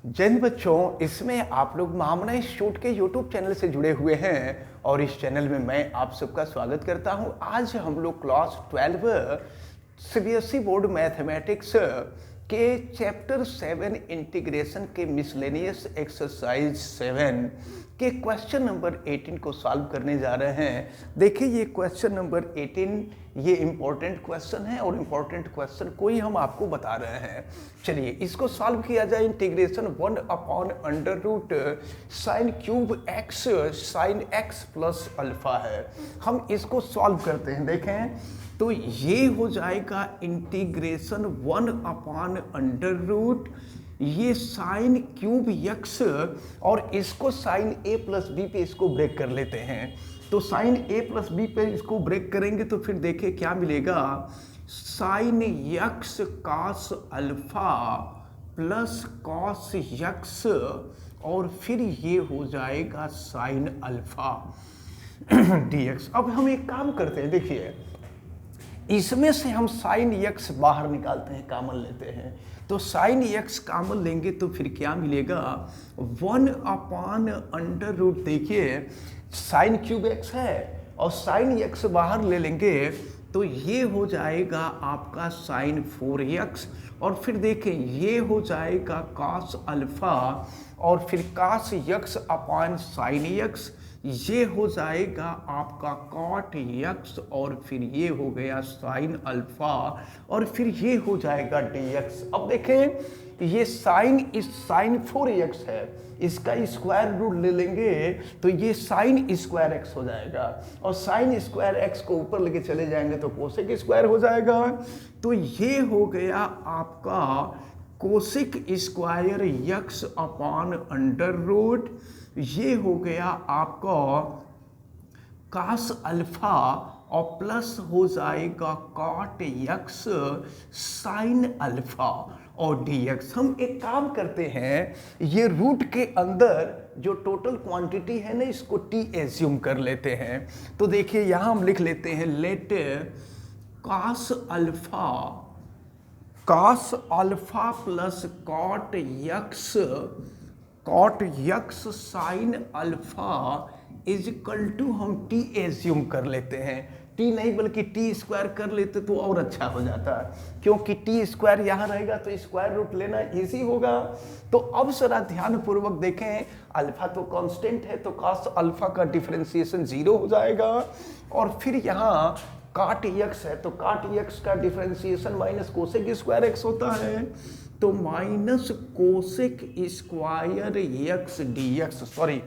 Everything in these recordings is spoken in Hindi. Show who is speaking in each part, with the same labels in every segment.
Speaker 1: जय हिंद बच्चों, इसमें आप लोग महामना इंस्टीट्यूट के यूट्यूब चैनल से जुड़े हुए हैं और इस चैनल में मैं आप सबका स्वागत करता हूं। आज हम लोग क्लास 12 सीबीएसई बोर्ड मैथमेटिक्स के चैप्टर 7 इंटीग्रेशन के मिसलेनियस एक्सरसाइज 7 के क्वेश्चन नंबर 18 को सॉल्व करने जा रहे हैं। देखिए, ये क्वेश्चन नंबर 18 ये इम्पोर्टेंट क्वेश्चन है और इम्पोर्टेंट क्वेश्चन को ही हम आपको बता रहे हैं। चलिए इसको सॉल्व किया जाए। Integration 1/√sin³ x sin x plus alpha है। हम इसको सॉल्व करते हैं। देखें तो ये हो जाएगा इंटीग्रेशन 1/√ ये sin³ x और इसको sin a प्लस b पे इसको ब्रेक कर लेते हैं। तो sin a प्लस b पे इसको ब्रेक करेंगे तो फिर देखिए क्या मिलेगा। sin x cos alpha plus cos x और फिर ये हो जाएगा sin अल्फा dx। अब हम एक काम करते हैं, देखिए इसमें से हम sin x बाहर निकालते हैं, कॉमन लेते हैं। तो sin x कॉमन लेंगे तो फिर क्या मिलेगा 1/√। देखिए sin³ x है और sin x बाहर ले लेंगे तो ये हो जाएगा आपका sin 4x और फिर देखें ये हो जाएगा cos अल्फा और फिर cos x अपान sin x, ये हो जाएगा आपका cot x और फिर ये हो गया sin अल्फा और फिर ये हो जाएगा dx। अब देखें ये sin 4x है, इसका स्क्वायर रूट ले लेंगे तो ये sin² x हो जाएगा और sin² x को ऊपर लेके चले जाएंगे तो cosec² हो जाएगा। तो ये हो गया आपका cosec² x अपान √, ये हो गया आपका cos अल्फा और प्लस हो जाएगा cot x sin अल्फा और dx। हम एक काम करते हैं, ये रूट के अंदर जो टोटल क्वांटिटी है ना इसको t एज्यूम कर लेते हैं। तो देखिए यहाँ हम लिख लेते हैं let cos alpha plus cot x sin alpha is equal to हम t एज्यूम कर लेते हैं। t नहीं बल्कि t² कर लेते तो और अच्छा हो जाता है, क्योंकि t² यहाँ रहेगा तो स्क्वायर रूट लेना इजी होगा। तो अब जरा ध्यान पूर्वक देखें, अल्फा तो कांस्टेंट है तो cos अल्फा का डिफरेंशिएशन 0 हो जाएगा और फिर यहाँ cot x है तो cot x का डिफरेंशिएशन माइनस cosec² x होता है तो minus cosec² x dx। Sorry,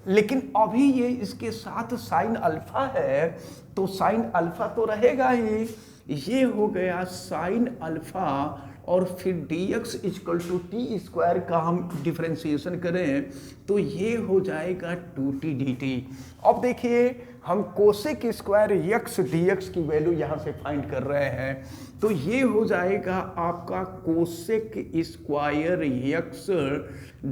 Speaker 1: लेकिन अभी ये इसके साथ sin अल्फा है तो sin अल्फा तो रहेगा ही। ये हो गया sin अल्फा और फिर dx इक्वल टू t² का हम डिफरेंशिएशन करें तो ये हो जाएगा 2t dt। अब देखिए हम cosec² x dx की वैल्यू यहाँ से फाइंड कर रहे हैं तो ये हो जाएगा आपका cosec² x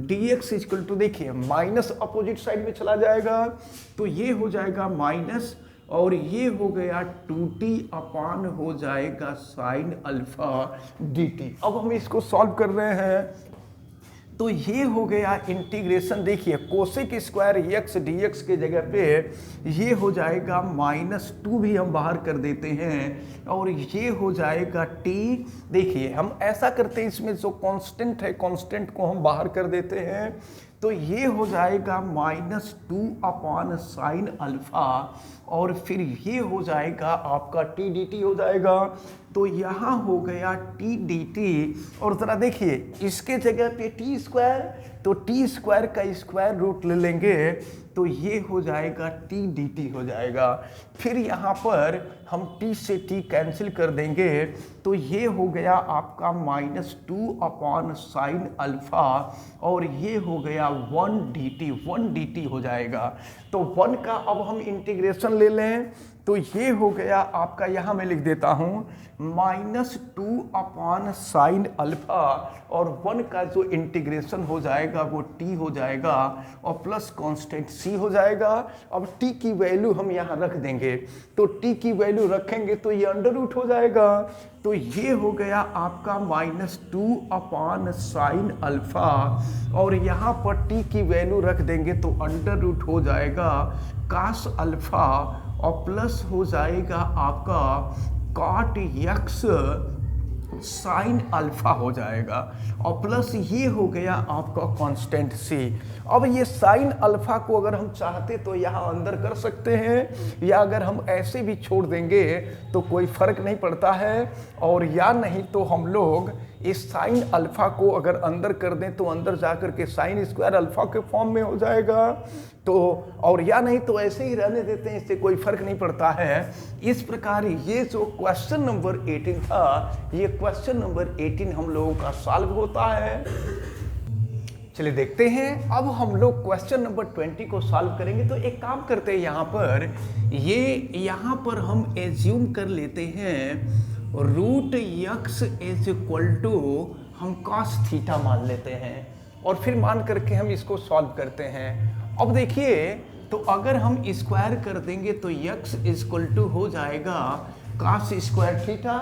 Speaker 1: dx equal to, देखिए माइनस अपोजिट साइड में चला जाएगा तो ये हो जाएगा माइनस और ये हो गया 2t अपान हो जाएगा sin अल्फा dt। अब हम इसको सॉल्व कर रहे हैं तो ये हो गया इंटीग्रेशन। देखिए cosec² x dx के जगह पे ये हो जाएगा -2 भी हम बाहर कर देते हैं और ये हो जाएगा t। देखिए हम ऐसा करते हैं, इसमें जो कांस्टेंट है कांस्टेंट को हम बाहर कर देते हैं तो ये हो जाएगा -2 अपान sin अल्फा और फिर ये हो जाएगा आपका t dt हो जाएगा। तो यहाँ हो गया t dt और ज़रा देखिए इसके जगह पे t² तो t² का स्क्वायर रूट ले लेंगे तो ये हो जाएगा t dt हो जाएगा। फिर यहाँ पर हम t से t कैंसिल कर देंगे तो ये हो गया आपका -2 अपान sin अल्फा और ये हो गया 1 dt हो जाएगा। तो 1 का अब हम इंटीग्रेशन ले लें तो ये हो गया आपका, यहाँ मैं लिख देता हूँ -2/sin अल्फा, और 1 का जो इंटीग्रेशन हो जाएगा वो t हो जाएगा और प्लस कांस्टेंट c हो जाएगा। अब t की वैल्यू हम यहाँ रख देंगे, तो t की वैल्यू रखेंगे तो ये अंडर रूट हो जाएगा। तो ये हो गया आपका -2/sin अल्फा, और यहाँ पर t की वैल्यू रख देंगे तो अंडर रूट हो जाएगा cos अल्फा, और प्लस हो जाएगा आपका cot x sin अल्फा हो जाएगा, और प्लस ये हो गया आपका कांस्टेंट c। अब ये sin अल्फा को अगर हम चाहते तो यहाँ अंदर कर सकते हैं, या अगर हम ऐसे भी छोड़ देंगे तो कोई फर्क नहीं पड़ता है, और या नहीं तो हम लोग इस साइन अल्फा को अगर अंदर कर दें तो अंदर जाकर के साइन स्क्वायर अल्फा के फॉर्म में हो जाएगा। तो और या नहीं तो ऐसे ही रहने देते हैं, इससे कोई फर्क नहीं पड़ता है। इस प्रकार ये जो क्वेश्चन नंबर 18 था, ये क्वेश्चन नंबर 18 हम लोगों का सॉल्व होता है। चलिए देखते हैं, अब हम लोग क्वेश्चन नंबर 20 को सॉल्व करेंगे। तो एक काम करते हैं, यहाँ पर हम एज्यूम कर लेते हैं root x is equal to हम cos थीटा मान लेते हैं, और फिर मान करके हम इसको सॉल्व करते हैं। अब देखिए, तो अगर हम स्क्वायर कर देंगे तो x इज इक्वल टू हो जाएगा cos स्क्वायर थीटा,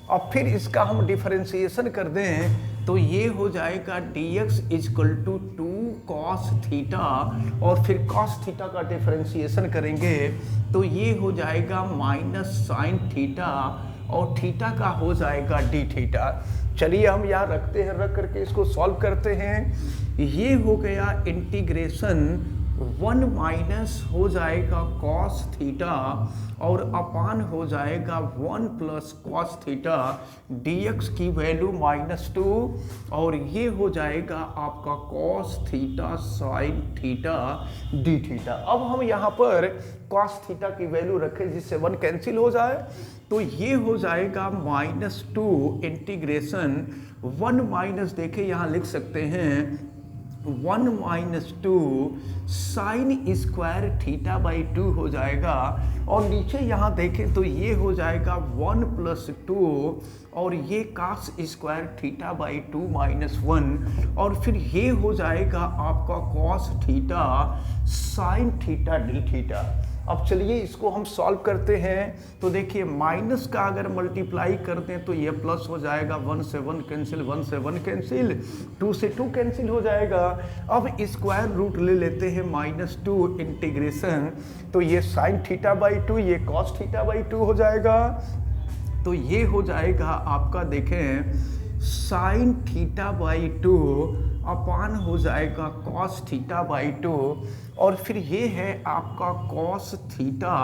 Speaker 1: और फिर इसका हम डिफरेंशिएशन कर दें तो ये हो जाएगा dx is equal to 2 cos theta, और फिर cos थीटा का डिफरेंशिएशन करेंगे तो ये हो जाएगा माइनस साइन थीटा, और थीटा का हो जाएगा डी थीटा। चलिए हम यहाँ रखते हैं, रख करके इसको सॉल्व करते हैं। ये हो गया इंटीग्रेशन 1 माइनस हो जाएगा cos थीटा, और अपान हो जाएगा 1 प्लस cos थीटा, dx की वैल्यू -2, और ये हो जाएगा आपका cos theta sine theta D theta. अब हम यहाँ पर cos थीटा की वैल्यू रखें जिससे 1 कैंसिल हो जाए, तो ये हो जाएगा -2 इंटीग्रेशन 1 माइनस, देखे यहाँ लिख सकते हैं 1 minus 2 sine square theta by 2 हो जाएगा, और नीचे यहाँ देखें तो ये हो जाएगा 1 प्लस 2, और ये cos square theta by 2 minus 1, और फिर ये हो जाएगा आपका cos theta sine theta D theta. अब चलिए इसको हम सॉल्व करते हैं। तो देखिए, माइनस का अगर मल्टीप्लाई करते हैं तो ये प्लस हो जाएगा, 1 से 1 कैंसिल, 1 से 1 कैंसिल, 2 से 2 कैंसिल हो जाएगा। अब स्क्वायर रूट ले लेते हैं -2 इंटीग्रेशन, तो ये साइन थीटा बाई 2, ये कॉस थीटा बाई 2 हो जाएगा। तो ये हो जाएगा आपका, देखें साइन थीटा बाई 2 अपान हो जाएगा cos थीटा बाई 2, और फिर ये है आपका cos थीटा,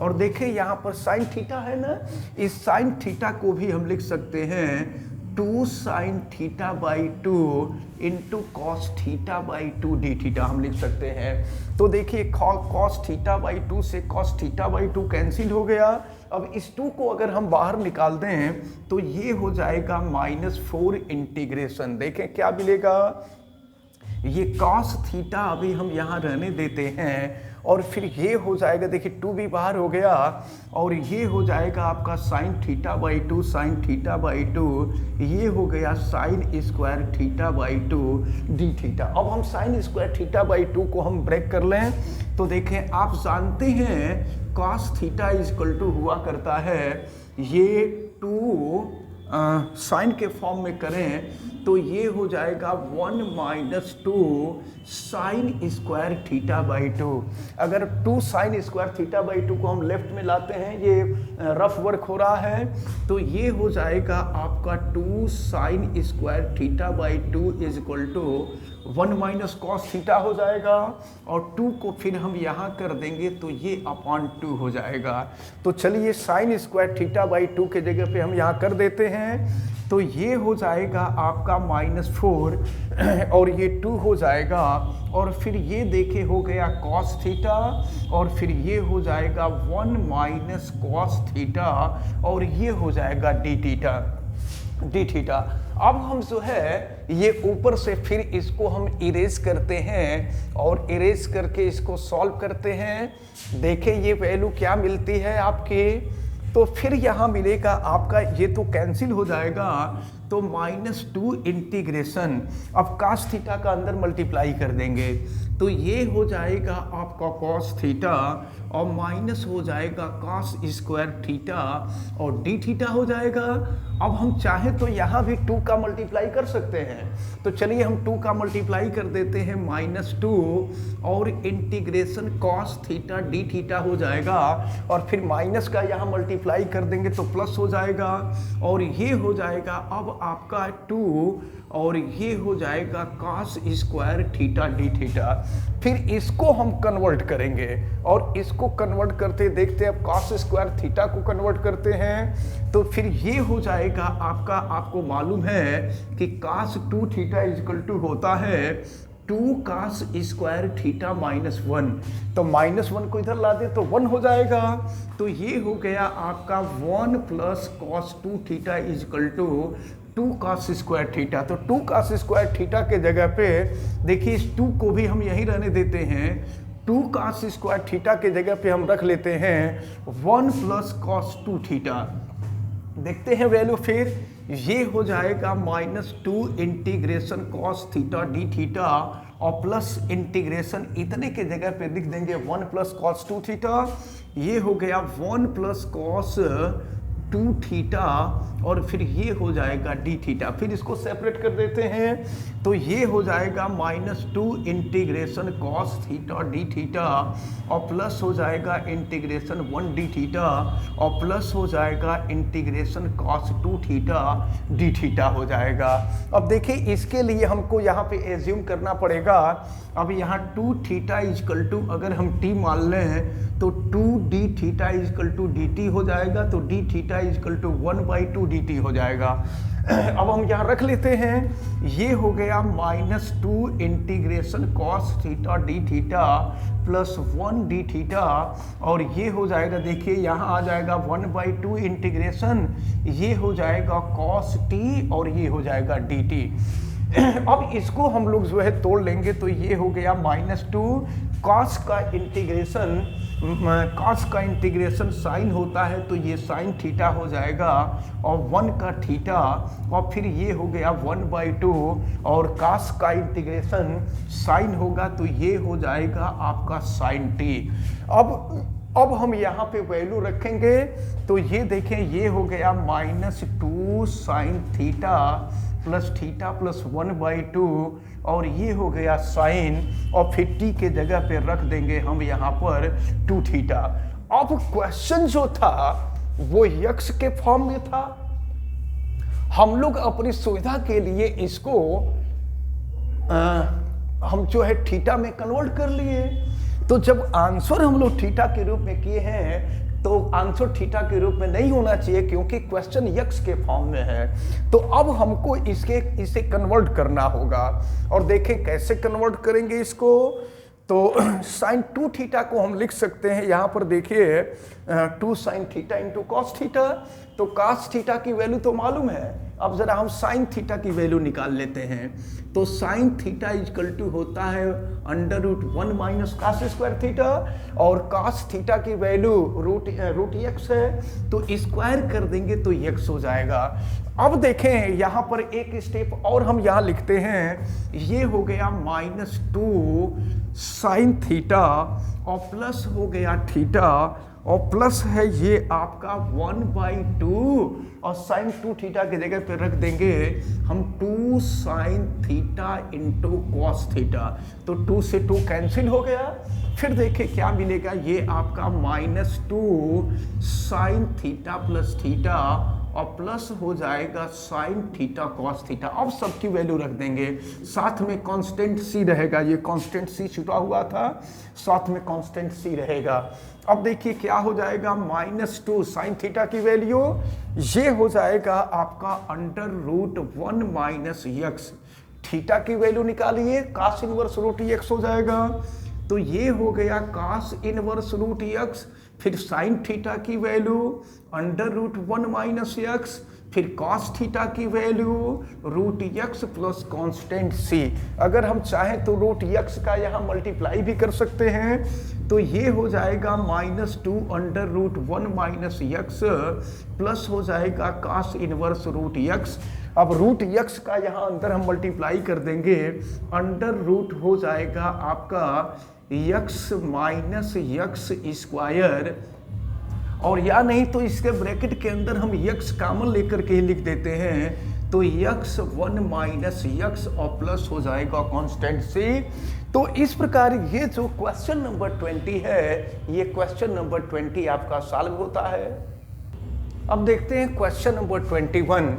Speaker 1: और देखें यहाँ पर साइन थीटा है ना, इस साइन थीटा को भी हम लिख सकते हैं 2 sine theta by 2 into cos theta by 2 D theta हम लिख सकते हैं। तो देखिए cos थीटा बाई 2 से cos थीटा बाई 2 कैंसिल हो गया। अब इस 2 को अगर हम बाहर निकाल दें तो ये हो जाएगा -4 इंटीग्रेशन, देखें क्या मिलेगा, ये cos थीटा अभी हम यहाँ रहने देते हैं, और फिर ये हो जाएगा, देखिए 2 भी बाहर हो गया, और ये हो जाएगा आपका sine theta by 2 sine theta by 2, ये हो गया sign square theta by 2 D theta. अब हम साइन स्क्वायर थीटा बाई 2 को हम ब्रेक कर लें, तो देखें आप जानते हैं cos theta is equal to हुआ करता है, ये 2 साइन के फॉर्म में करें तो ये हो जाएगा 1 minus 2 sine square theta by 2। अगर 2 साइन स्क्वायर थीटा बाई 2 को हम लेफ्ट में लाते हैं, ये रफ वर्क हो रहा है, तो ये हो जाएगा आपका 2 sine square theta by 2 is equal to 1 minus cos theta हो जाएगा, और 2 को फिर हम यहाँ कर देंगे तो ये अपॉन 2 हो जाएगा। तो चलिए साइन स्क्वायर थीटा बाई 2 के जगह पे हम यहाँ कर देते हैं, तो ये हो जाएगा आपका -4 और ये 2 हो जाएगा, और फिर ये देखे हो गया कॉस थीटा, और फिर ये हो जाएगा 1 माइनस कॉस थीटा, और ये हो जाएगा डी थीटा। अब हम जो है ये ऊपर से फिर इसको हम इरेज करते हैं और इरेज करके इसको सॉल्व करते हैं। देखें ये वैल्यू क्या मिलती है आपकी, तो फिर यहाँ मिलेगा आपका, ये तो कैंसिल हो जाएगा, तो -2 इंटीग्रेशन, अब cos थीटा का अंदर मल्टीप्लाई कर देंगे तो ये हो जाएगा आपका cos थीटा और माइनस हो जाएगा cos स्क्वायर थीटा और d थीटा हो जाएगा। अब हम चाहें तो यहाँ भी 2 का मल्टीप्लाई कर सकते हैं, तो चलिए हम 2 का मल्टीप्लाई कर देते हैं -2 और integration cos theta d theta हो जाएगा और फिर माइनस का यहाँ मल्टीप्लाई कर देंगे तो प्लस हो जाएगा और ये हो जाएगा अब आपका 2 और ये हो जाएगा cos square theta d theta. फिर इसको हम कन्वर्ट करेंगे और इसको कन्वर्ट करते देखते हैं, अब cos स्क्वायर थीटा को कन्वर्ट करते हैं तो फिर ये हो जाएगा आपका, आपको मालूम है कि cos 2 थीटा इक्वल टू होता है 2 cos स्क्वायर थीटा -1, तो -1 को इधर ला दे तो 1 हो जाएगा, तो ये हो गया आपका 1 plus cos 2 theta equal to 2 cos square theta. तो 2 cos स्क्वायर थीटा के जगह पे देखिए इस 2 को भी हम यहीं रहने देते हैं, 2 cos स्क्वायर थीटा के जगह पे हम रख लेते हैं 1 प्लस cos 2 थीटा। देखते हैं वैल्यू, फिर ये हो जाएगा -2 integration cos theta d theta और प्लस इंटीग्रेशन इतने के जगह पे लिख देंगे 1 प्लस cos 2 थीटा, ये हो गया 1 प्लस cos 2 थीटा और फिर ये हो जाएगा d थीटा। फिर इसको सेपरेट कर देते हैं तो ये हो जाएगा -2 integration cos theta d theta और प्लस हो जाएगा इंटीग्रेशन 1 d थीटा और प्लस हो जाएगा integration cos 2 theta d theta हो जाएगा। अब देखिए इसके लिए हमको यहाँ पे एज्यूम करना पड़ेगा, अब यहाँ 2 थीटा इक्वल टू अगर हम t मान लें तो 2d theta equal to dt हो जाएगा, तो d theta equal to 1/2 dt हो जाएगा। अब हम यहाँ रख लेते हैं, ये हो गया -2 integration cos theta d theta plus 1 d theta और ये हो जाएगा, देखिए यहाँ आ जाएगा 1/2 इंटीग्रेशन, ये हो जाएगा cos t और ये हो जाएगा dt। अब इसको हम लोग जो है तोड़ लेंगे तो ये हो गया -2 cos का इंटीग्रेशन साइन होता है तो ये साइन थीटा हो जाएगा और 1 का थीटा और फिर ये हो गया 1/2 और cos का इंटीग्रेशन साइन होगा तो ये हो जाएगा आपका साइन t। अब हम यहाँ पे वैल्यू रखेंगे तो ये देखें, ये हो गया -2 साइन थीटा प्लस 1/2 और ये हो गया साइन और फिर t के जगह पे रख देंगे हम यहाँ पर 2 थीटा। अब क्वेश्चन जो था वो x के फॉर्म में था, हम लोग अपनी सुविधा के लिए इसको हम जो है थीटा में कन्वर्ट कर लिए, तो जब आंसर हम लोग थीटा के रूप में किए हैं तो आंसर थीटा के रूप में नहीं होना चाहिए क्योंकि क्वेश्चन x के फॉर्म में है। तो अब हमको इसे कन्वर्ट करना होगा और देखें कैसे कन्वर्ट करेंगे इसको। तो साइन 2 थीटा को हम लिख सकते हैं, यहाँ पर देखिए 2 sine theta into cos theta, तो कॉस थीटा की वैल्यू तो मालूम है, अब जरा हम साइन थीटा की वैल्यू निकाल लेते हैं। तो साइन थीटा इक्वल टू होता है √1 माइनस cos स्क्वायर थीटा और cos थीटा की वैल्यू रूट x है तो स्क्वायर कर देंगे तो x हो जाएगा। अब देखें यहाँ पर एक स्टेप और हम यहाँ लिखते हैं, ये हो गया -2 साइन थीटा और प्लस हो गया थीटा और प्लस है ये आपका 1/2 और साइन 2 थीटा की जगह पे रख देंगे हम 2 sine theta into cos theta, तो 2 से 2 कैंसिल हो गया। फिर देखिए क्या मिलेगा, ये आपका -2 साइन थीटा प्लस थीटा और प्लस हो जाएगा साइन थीटा कॉस थीटा। अब सबकी वैल्यू रख देंगे, साथ में कांस्टेंट सी रहेगा, ये कांस्टेंट सी छुटा हुआ था, साथ में कांस्टेंट सी रहेगा। अब देखिए क्या हो जाएगा, -2 साइन थीटा की वैल्यू ये हो जाएगा आपका √1 माइनस x, थीटा की वैल्यू निकालिए, cos इनवर्स √x हो जाएगा, तो ये हो गया cos इनवर्स √x, फिर साइन थीटा की वैल्यू √1 माइनस x फिर cos थीटा की value root x plus constant c। अगर हम चाहें तो रूट x का यहाँ मल्टीप्लाई भी कर सकते हैं, तो ये हो जाएगा -2 under root 1 minus x plus हो जाएगा cos इनवर्स रूट x। अब रूट x का यहाँ अंदर हम मल्टीप्लाई कर देंगे, अंडर रूट हो जाएगा आपका x माइनस x स्क्वायर, और या नहीं तो इसके ब्रैकेट के अंदर हम x कॉमन लेकर के ही लिख देते हैं, तो x1 माइनस x और प्लस हो जाएगा कांस्टेंट c। तो इस प्रकार ये जो क्वेश्चन नंबर 20 है, ये क्वेश्चन नंबर 20 आपका सॉल्व होता है। अब देखते हैं क्वेश्चन नंबर 21।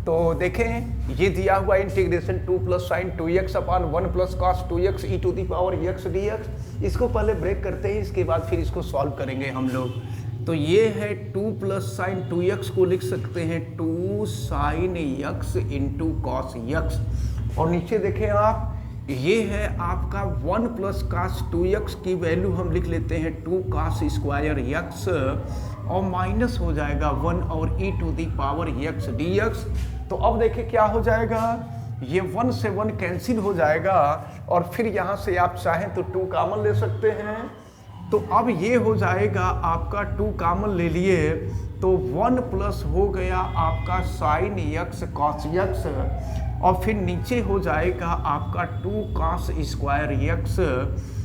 Speaker 1: तो देखें, ये दिया हुआ integration 2 plus sine 2x upon 1 plus cos 2x e to the power x dx। इसको पहले ब्रेक करते हैं, इसके बाद फिर इसको सॉल्व करेंगे हम लोग। तो ये है 2 प्लस साइन 2x को लिख सकते हैं 2 sine x into cos x, और नीचे देखें आप, ये है आपका 1 प्लस कॉस 2x की वैल्यू हम लिख लेते हैं 2 कॉस स्क्वायर x, और माइनस हो जाएगा 1 और E to the power x dx। तो अब देखिए क्या हो जाएगा, ये 1 से 1 कैंसिल हो जाएगा, और फिर यहाँ से आप चाहें तो 2 कॉमन ले सकते हैं। तो अब ये हो जाएगा आपका 2 कॉमन ले लिए, तो 1 प्लस हो गया आपका साइन x कॉस x, और फिर नीचे हो जाएगा आपका 2 कॉस स्क्वायर x,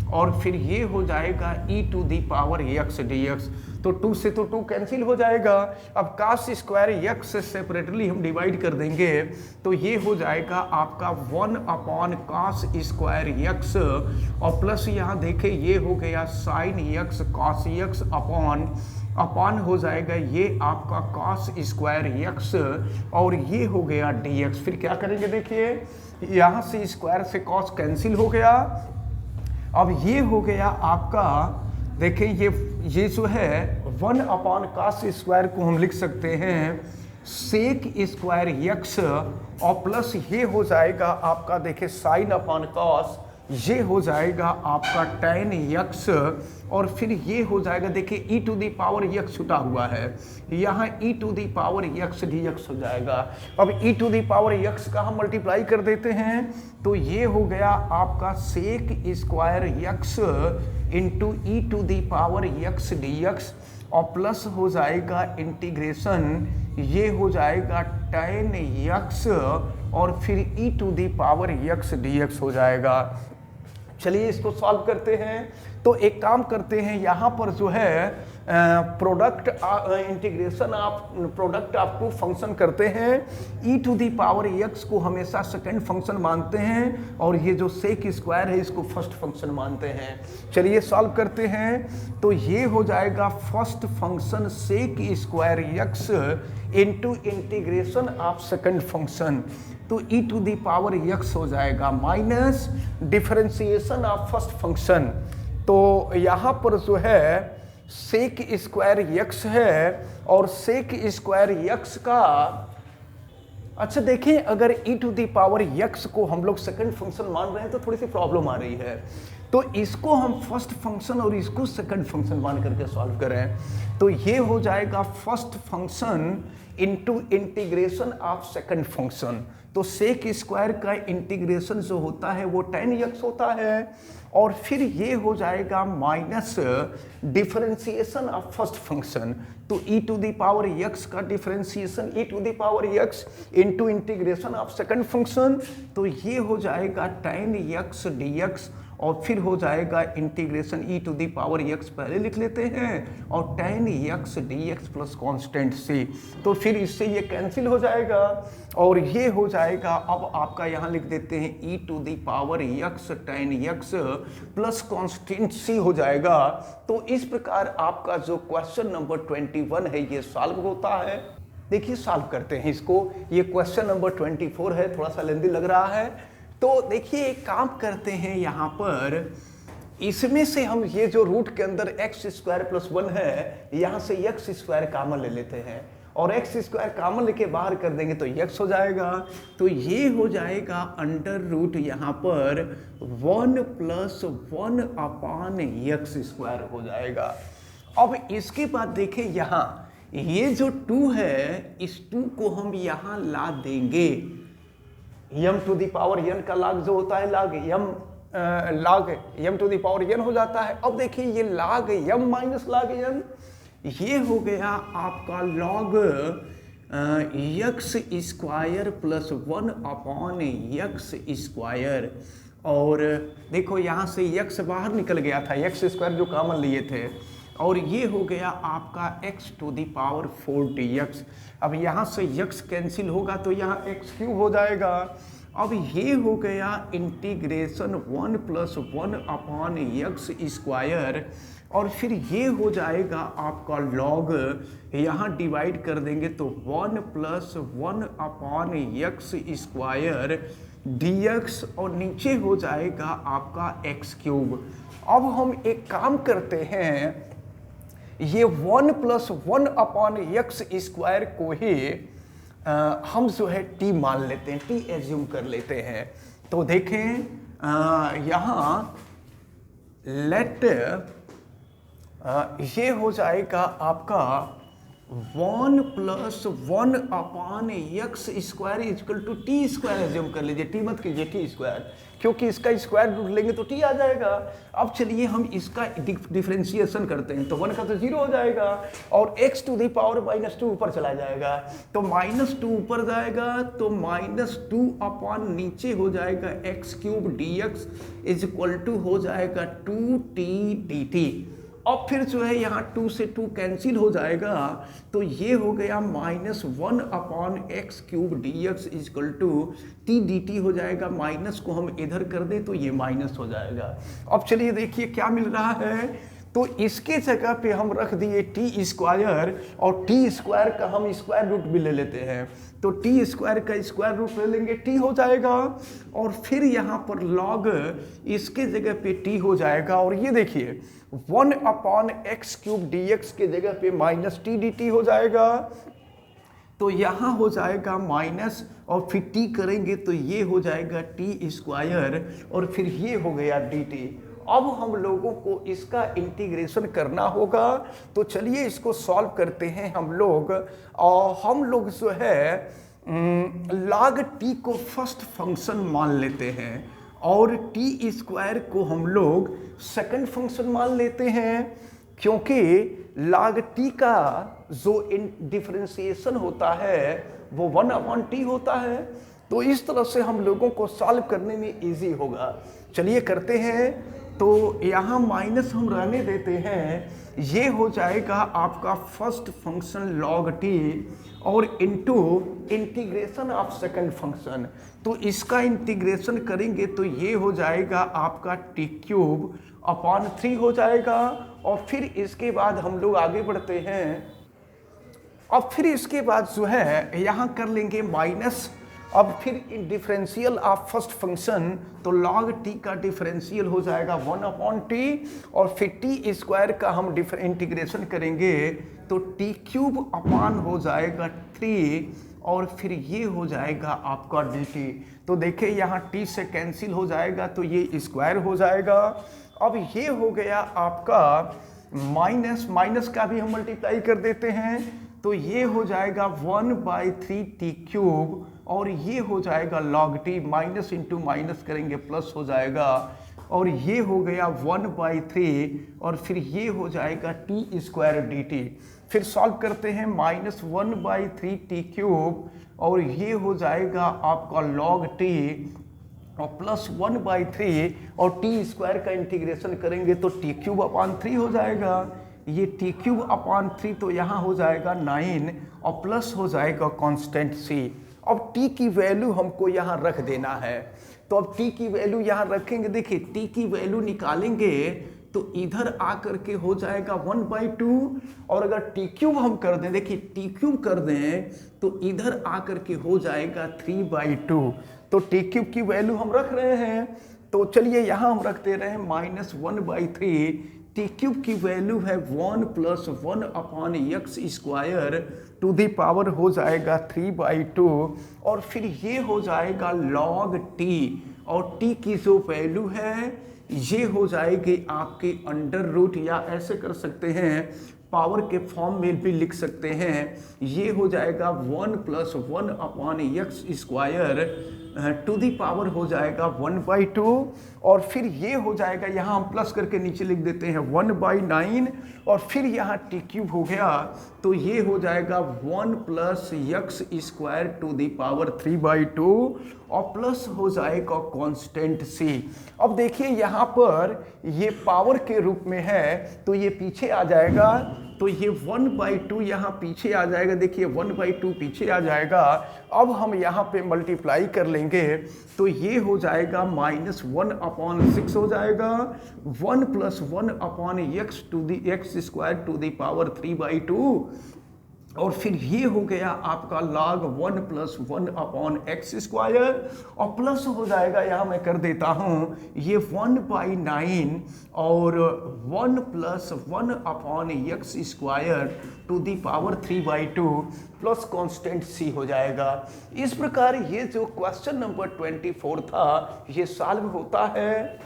Speaker 1: और फिर ये हो जाएगा E to the power x dx। तो 2 से तो 2 कैंसिल हो जाएगा। अब cos स्क्वायर x से सेपरेटली हम डिवाइड कर देंगे, तो ये हो जाएगा आपका 1 अपॉन cos स्क्वायर x, और प्लस यहाँ देखें ये हो गया sine x cos x upon हो जाएगा ये आपका cos स्क्वायर x, और ये हो गया dx। फिर क्या करेंगे, देखिए यहाँ से स्क्वायर से cos कैंसिल हो गया। अब ये हो गया आपका, देखें ये जो है 1 अपॉन cos स्क्वायर को हम लिख सकते हैं सेक स्क्वायर x, और प्लस ये हो जाएगा आपका, देखें साइन अपॉन cos, ये हो जाएगा आपका tan x, और फिर ये हो जाएगा, देखिए E to the power x छुटा हुआ है, यहाँ E to the power x dx हो जाएगा। अब E to the power x का हम मल्टीप्लाई कर देते हैं, तो ये हो गया आपका sec square x into e to the power x dx, और प्लस हो जाएगा इंटीग्रेशन, ये हो जाएगा tan x, और फिर E to the power x dx हो जाएगा। चलिए इसको सॉल्व करते हैं। तो एक काम करते हैं, यहाँ पर जो है प्रोडक्ट इंटीग्रेशन आप प्रोडक्ट आप 2 फंक्शन करते हैं, E to the power x को हमेशा सेकंड फंक्शन मानते हैं, और ये जो सेक स्क्वायर है इसको फर्स्ट फंक्शन मानते हैं। चलिए सॉल्व करते हैं। तो ये हो जाएगा first function sec square x into integration of second function, तो e to the power x हो जाएगा minus differentiation of first function. तो यहाँ पर जो है सेक स्क्वायर x है, और सेक स्क्वायर x का, अच्छा देखिए, अगर ई टू दी पावर x को हम लोग सेकंड फंक्शन मान रहे हैं तो थोड़ी सी प्रॉब्लम आ रही है। तो इसको हम फर्स्ट फंक्शन और इसको सेकंड फंक्शन मान करके सॉल्व करें, तो ये हो जाएगा first function into integration of second function. तो सेक स्क्वायर का इंटीग्रेशन जो होता है वो tan x होता है, और फिर ये हो जाएगा minus differentiation of first function, तो e to the power x का differentiation e to the power x into integration of second function, तो ये हो जाएगा tan x dx, और फिर हो जाएगा integration e to the power x पहले लिख लेते हैं, और tan x dx plus constant c। तो फिर इससे ये कैंसिल हो जाएगा, और ये हो जाएगा, अब आपका यहाँ लिख देते हैं E to the power x tan x plus constant c हो जाएगा। तो इस प्रकार आपका जो क्वेश्चन नंबर 21 है ये सॉल्व होता है। देखिए सॉल्व करते हैं इसको। ये क्वेश्चन नंबर 24 है, थोड़ा सा लेंदी लग रहा है। तो देखिए एक काम करते हैं, यहाँ पर इसमें से हम ये जो रूट के अंदर एक्स स्क्वायर प्लस 1 है, यहाँ से एक्स स्क्वायर कॉमन ले लेते हैं, और एक्स स्क्वायर कॉमन लेके बाहर कर देंगे तो एक्स हो जाएगा। तो ये हो जाएगा अंडर रूट यहाँ पर 1 प्लस 1 अपान एक्स स्क्वायर हो जाएगा। अब इसके बाद देखें यहाँ ये जो 2 है, इस 2 को हम यहाँ ला देंगे, m to the power n का log जो होता है log m to the power n हो जाता है। अब देखिए ये log m minus log n, ये हो गया आपका log x square plus 1 upon x square. और देखो यहाँ से x बाहर निकल गया था, x स्क्वायर जो कॉमन लिए थे, और ये हो गया आपका x to the power 4 dx। अब यहाँ से x कैंसिल होगा तो यहाँ x क्यूब हो जाएगा। अब ये हो गया integration 1 plus 1 upon x square, और फिर ये हो जाएगा आपका लॉग, यहाँ डिवाइड कर देंगे तो 1 plus 1 upon x square dx, और नीचे हो जाएगा आपका x क्यूब। अब हम एक काम करते हैं, ये 1 प्लस 1 अपॉन x स्क्वायर को ही हम जो है t मान लेते हैं, t एज्यूम कर लेते हैं। तो देखें यहाँ लेट ये हो जाएगा आपका 1 plus 1 upon x square equal to t square assume कर लीजिए, टी मत कीजिए, टी स्क्वायर, क्योंकि इसका स्क्वायर रूट लेंगे तो टी आ जाएगा। अब चलिए हम इसका डिफरेंशिएशन करते हैं, तो 1 का तो 0 हो जाएगा और x टू द पावर -2 ऊपर चला जाएगा, तो -2 ऊपर जाएगा तो -2 अपॉन नीचे हो जाएगा x cube dx is equal to हो जाएगा 2t dt। अब फिर जो है यहाँ 2 से 2 कैंसिल हो जाएगा, तो ये हो गया -1 upon x cube dx is equal to t dt हो जाएगा। माइनस को हम इधर कर दें तो ये माइनस हो जाएगा। अब चलिए देखिए क्या मिल रहा है, तो इसके जगह पे हम रख दिए टी स्क्वायर, और टी स्क्वायर का हम स्क्वायर रूट भी ले लेते हैं, तो टी स्क्वायर का स्क्वायर रूट ले लेंगे, टी हो जाएगा, और फिर यहाँ पर लॉग इसके जगह पे टी हो जाएगा। और ये देखिए 1 अपॉन x क्यूब dx के जगह पे -t dt हो जाएगा, तो यहाँ हो जाएगा माइनस, और फिर t करेंगे तो ये हो जाएगा टी स्क्वायर, और फिर ये हो गया dt। अब हम लोगों को इसका इंटीग्रेशन करना होगा, तो चलिए इसको सॉल्व करते हैं हम लोग। और हम लोग जो है log t को फर्स्ट फंक्शन मान लेते हैं, और टी स्क्वायर को हम लोग सेकंड फंक्शन मान लेते हैं, क्योंकि log t का जो डिफरेंशिएशन होता है वो 1 अपॉन टी होता है। तो इस तरह से हम लोगों को सॉल्व करने में इजी होगा। चलिए करते हैं, तो यहाँ माइनस हम रहने देते हैं, ये हो जाएगा आपका फर्स्ट फंक्शन log t और into integration of second function, तो इसका इंटीग्रेशन करेंगे तो ये हो जाएगा आपका टी क्यूब अपॉन 3 हो जाएगा। और फिर इसके बाद हम लोग आगे बढ़ते हैं, अब फिर इसके बाद जो है यहाँ कर लेंगे माइनस। अब फिर डिफरेंशियल ऑफ फर्स्ट फंक्शन, तो log t का डिफरेंशियल हो जाएगा 1 अपॉन टी, और फिर टी स्क्वायर का हम इंटीग्रेशन करेंगे तो टी क्यूब अपॉन हो जाएगा 3, और फिर ये हो जाएगा आपका dt। तो देखिए यहाँ t से कैंसिल हो जाएगा तो ये स्क्वायर हो जाएगा। अब ये हो गया आपका माइनस का भी हम मल्टीप्लाई कर देते हैं, तो ये हो जाएगा 1/3 टी क्यूब, और ये हो जाएगा log t, minus into minus करेंगे प्लस हो जाएगा, और ये हो गया 1/3, और फिर ये हो जाएगा टी स्क्वायर dt। फिर सॉल्व करते हैं, -1/3 टी क्यूब, और ये हो जाएगा आपका log t, और प्लस 1/3, और टी स्क्वायर का इंटीग्रेशन करेंगे तो टी क्यूब अपॉन 3 हो जाएगा। ये टी क्यूब अपॉन 3 तो यहाँ हो जाएगा 9, और प्लस हो जाएगा कांस्टेंट c। अब t की वैल्यू हमको यहाँ रख देना है, तो अब t की वैल्यू यहाँ रखेंगे। देखिए t की वैल्यू निकालेंगे तो इधर आकर के हो जाएगा 1/2, और अगर t क्यूब हम कर दें, देखिए t क्यूब कर दें तो इधर आकर के हो जाएगा 3/2। तो टी क्यूब की वैल्यू हम रख रहे हैं, तो चलिए यहाँ हम रख दे रहे हैं -1/3। टी क्यूब की वैल्यू है 1 + 1 upon x square to the power हो जाएगा 3/2, और फिर ये हो जाएगा log t, और t की जो वैल्यू है ये हो जाएगी आपके अंडर रूट, या ऐसे कर सकते हैं पावर के फॉर्म में भी लिख सकते हैं। ये हो जाएगा 1 + 1 upon x square to the power हो जाएगा 1/2, और फिर ये हो जाएगा, यहाँ हम प्लस करके नीचे लिख देते हैं 1/9, और फिर यहाँ टी क्यूब हो गया, तो ये हो जाएगा 1 + x square to the power 3/2, और प्लस हो जाएगा कांस्टेंट सी। अब देखिए यहाँ पर ये पावर के रूप में है तो ये पीछे आ जाएगा, तो ये 1/2 यहाँ पीछे आ जाएगा। देखिए 1/2 पीछे आ जाएगा। अब हम यहाँ पे मल्टीप्लाई कर लेंगे तो ये हो जाएगा -1/6 हो जाएगा, 1 + 1 upon x to the x square to the power 3/2, और फिर ये हो गया आपका log 1 + 1 अपॉन एक्स स्क्वायर, और प्लस हो जाएगा, यहाँ मैं कर देता हूँ, ये 1/9 और 1 + 1 upon x square to the power 3/2 plus constant C हो जाएगा। इस प्रकार ये जो क्वेश्चन नंबर 24 था ये सॉल्व होता है।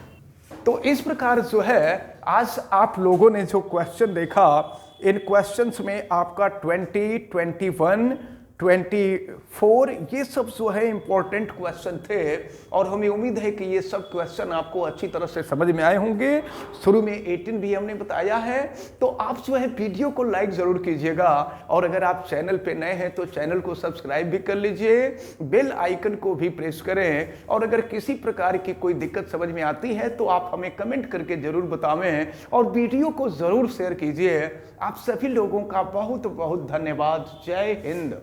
Speaker 1: तो इस प्रकार जो है आज आप लोगों ने जो क्वेश्चन देखा, इन क्वेश्चंस में आपका 20, 21, 24 ये सब जो है इंपॉर्टेंट क्वेश्चन थे, और हमें उम्मीद है कि ये सब क्वेश्चन आपको अच्छी तरह से समझ में आए होंगे। शुरू में 18 भी हमने बताया है। तो आप जो है वीडियो को लाइक ज़रूर कीजिएगा, और अगर आप चैनल पे नए हैं तो चैनल को सब्सक्राइब भी कर लीजिए, बेल आइकन को भी प्रेस करें, और अगर किसी प्रकार की कोई दिक्कत समझ में आती है तो आप हमें कमेंट करके ज़रूर बतावें, और वीडियो को ज़रूर शेयर कीजिए। आप सभी लोगों का बहुत बहुत धन्यवाद। जय हिंद।